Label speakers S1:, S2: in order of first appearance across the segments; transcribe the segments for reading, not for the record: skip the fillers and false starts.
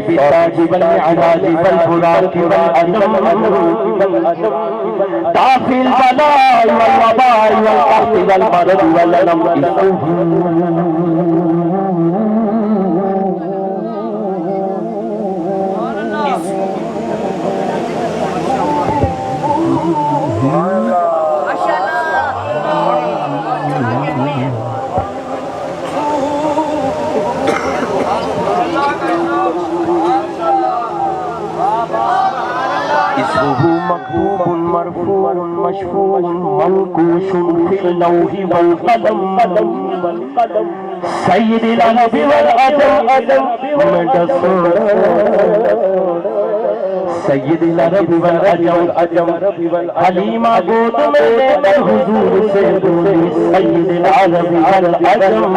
S1: بالتاج والمعراج والبراق والأنم دافع البلاء والوباء والقحط والمرض والألم اسمه مكتوب مرفوع مشفوع منقوش في اللوح والقلم سيد العرب والعجم سيد العرب والعجم حلیمہ گود میں دے حضور سے بولی سید العرب والعجم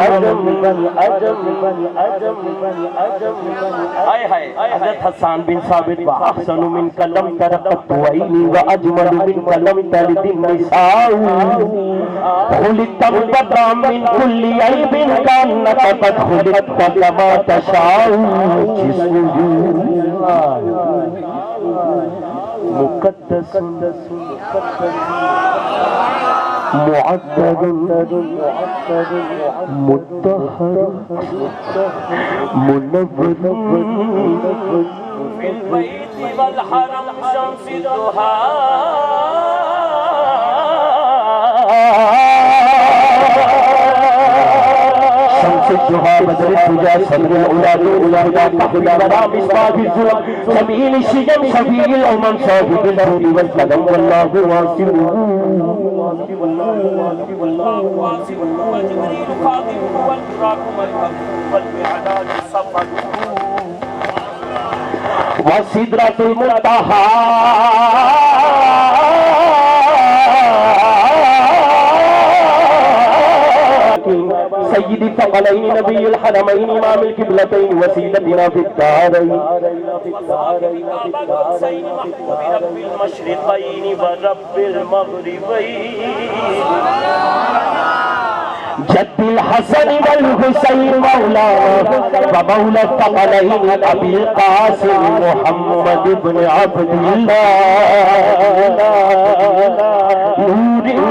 S1: آئے ہائے حضرت حسان بن ثابت وَأَحْسَنُ مِنْكَ لَمْ تَرَ قَطُّ عَيْنِي وَأَجْمَلُ مِنْكَ لَمْ تَلِدِ النِّسَاءُ خُلِقْتَ مُبَرًّا مِنْ كُلِّ عَيْبٍ كَأَنَّكَ قَدْ خُلِقْتَ كَمَا تَشَاءُ جِسْمُهُ مقدس معدد مطهر منور في البيت والحرم شمس الضحى الضحى بدر الدجى صدر الأولاد الهدى تحت الورى مصباح الظلم سبيل الشجم شفيع الأمم صاحب الجود والقلم والله واسع وجبريل خاطبه والبراق والمعراج صفده وسدرة المنتهى سيد الثقلين نبي الحرمين إمام القبلتين وسيلتنا في الدارين رب المشرقين ورب المغربين جد الحسن والحسين مولانا ومولى الثقلين أبي القاسم محمد بن عبد الله نور